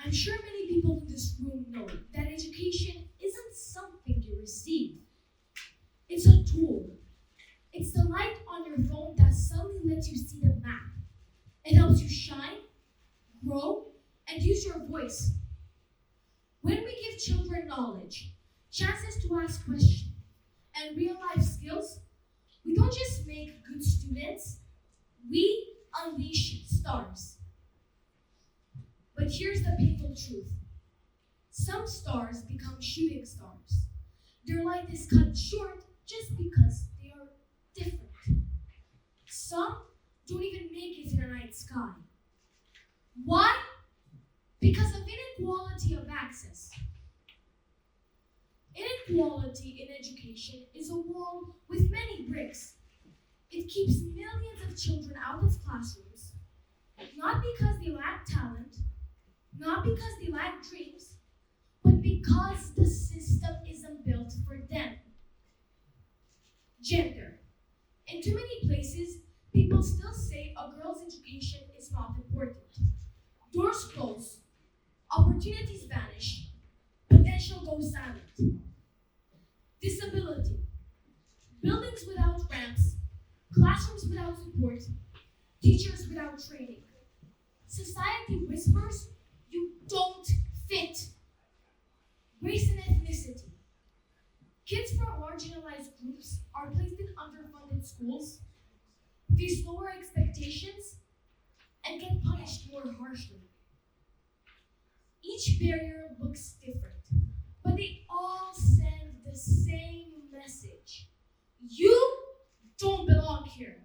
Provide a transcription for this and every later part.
I'm sure many people in this room know that education isn't something you receive. It's a tool. It's the light on your phone that suddenly lets you see the map. It helps you shine, grow, and use your voice. When we give children knowledge, chances to ask questions, and real-life skills, we don't just make good students, we unleash stars. But here's the painful truth. Some stars become shooting stars. Their light is cut short just because they are different. Some don't even make it to the night sky. Why? Because of inequality of access. Inequality in education is a wall with many bricks. It keeps millions of children out of classrooms, not because they lack talent, not because they lack dreams, but because the system isn't built for them. Gender. In too many places, people still say a girl's education is not important. Doors close, opportunities vanish, potential goes silent. Disability. Buildings without ramps, classrooms without support, teachers without training. Society whispers, you don't fit. Race and ethnicity. Kids from marginalized groups are placed in underfunded schools, face lower expectations, and get punished more harshly. Each barrier looks different, but they all send the same message. You don't belong here.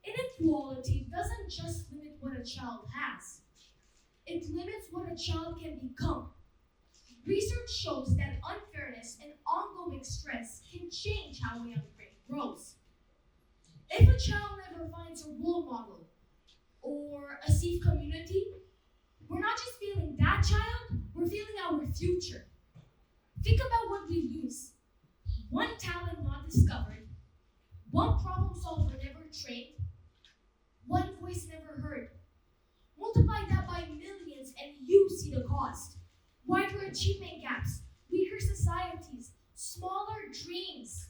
Inequality doesn't just limit what a child has. It limits what a child can become. Research shows that unfairness and ongoing stress can change how a young brain grows. If a child never finds a role model or a safe community, we're not just feeling that child, we're feeling our future. Think about what we lose. One talent not discovered, one problem solver never trained, one voice never heard. Multiply that by millions and you see the cost. Wider achievement gaps, weaker societies, smaller dreams.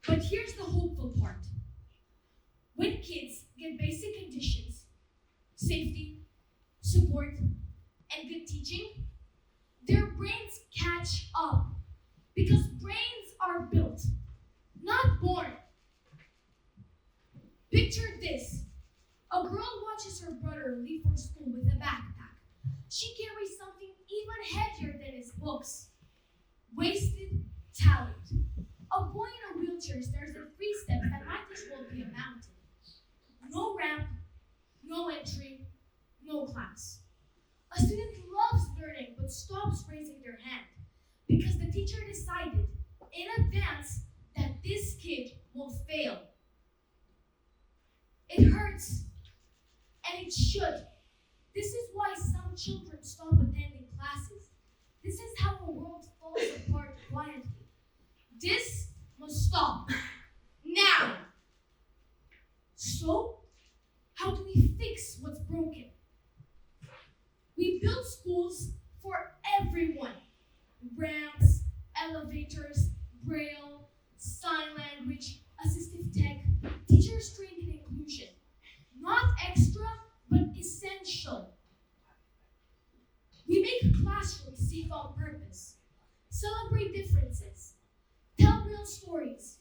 But here's the hopeful part. When kids get basic conditions, safety, support, and good teaching, their brains catch up. Because brains are built, not born. Picture this. A girl watches her brother leave for school with a backpack. She carries something even heavier than his books. Wasted talent. A boy in a wheelchair stares at 3 steps that might as well be a mountain. No ramp, no entry, no class. A student loves learning but stops raising their hand because the teacher decided in advance that this kid will fail. It hurts, and it should. This is why some children stop attending classes. This is how a world falls apart quietly. This must stop. Now. So, how do we fix what's broken? We build schools for everyone. Ramps, elevators, braille, sign language, assistive tech, teachers trained in inclusion. Not extra, but essential. We make classrooms safe on purpose. Celebrate differences. Tell real stories.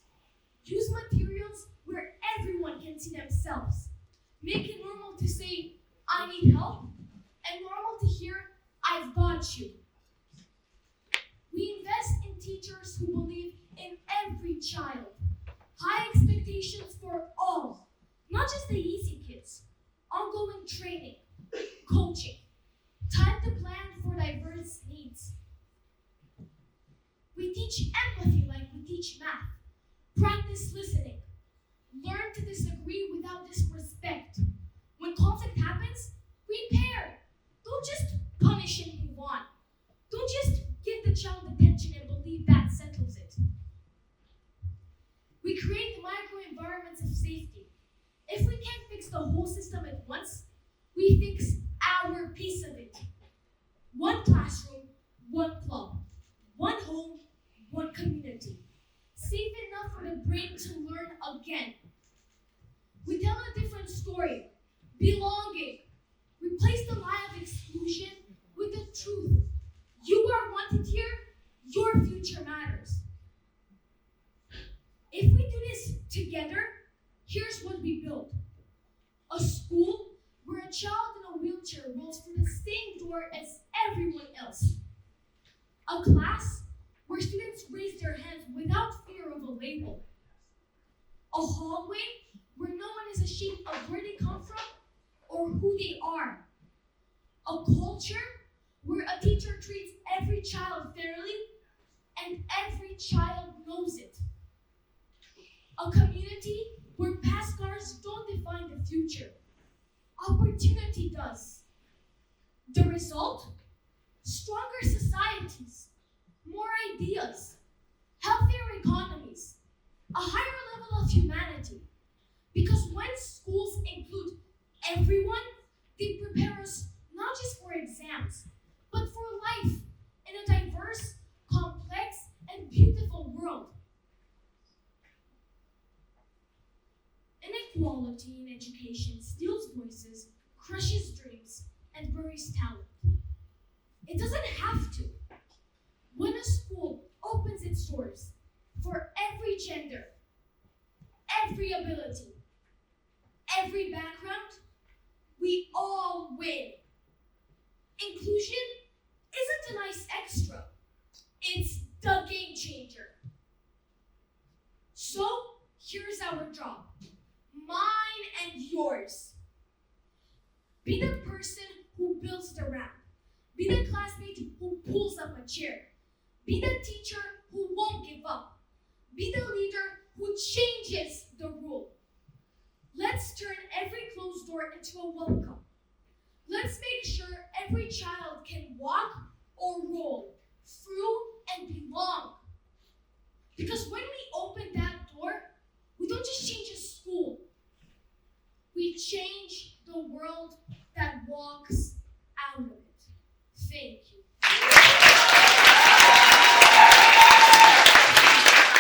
Use materials where everyone can see themselves. Make it normal to say, I need help, and normal to hear, I've got you. We invest in teachers who believe in every child. High expectations for all, not just the easy kids. Ongoing training, coaching, time to plan for diverse needs. We teach empathy like we teach math. Practice listening. Learn to disagree without disrespect. When conflict happens, repair. Don't just punish and move on. Don't just give the child attention and believe that settles it. We create micro environments of safety. If we can't fix the whole system at once, We fix our piece of it. One classroom, one club, one home, one community. Safe enough for the brain to learn again. We tell a different story. Belonging. Replace the lie of exclusion with the truth. You are wanted here. Your future matters. If we do this together, here's what we build. A school where a child in a wheelchair rolls through the same door as everyone else. A class where students raise their hands without fear of a label. A hallway where no one is ashamed of where they come from or who they are. A culture where a teacher treats every child fairly and every child knows it. A community where past scars don't define the future. Opportunity does. The result? Stronger societies, more ideas, healthier economies, a higher level of humanity. Because when schools include everyone, they prepare us not just for exams, but for life in a diverse, complex, and beautiful world. Inequality in education steals voices, crushes dreams, and buries talent. It doesn't have to. When a school opens its doors for every gender, every ability, every background, we all win. Inclusion isn't a nice extra. It's the game changer. So, here's our job. Mine and yours. Be the person who builds the ramp. Be the classmate who pulls up a chair. Be the teacher who won't give up. Be the leader who changes the rule. Let's turn every closed door into a welcome. Let's make sure every child can walk or roll through and belong. Because when we open that door, we don't just change a school. We change the world that walks out of it. Thank you.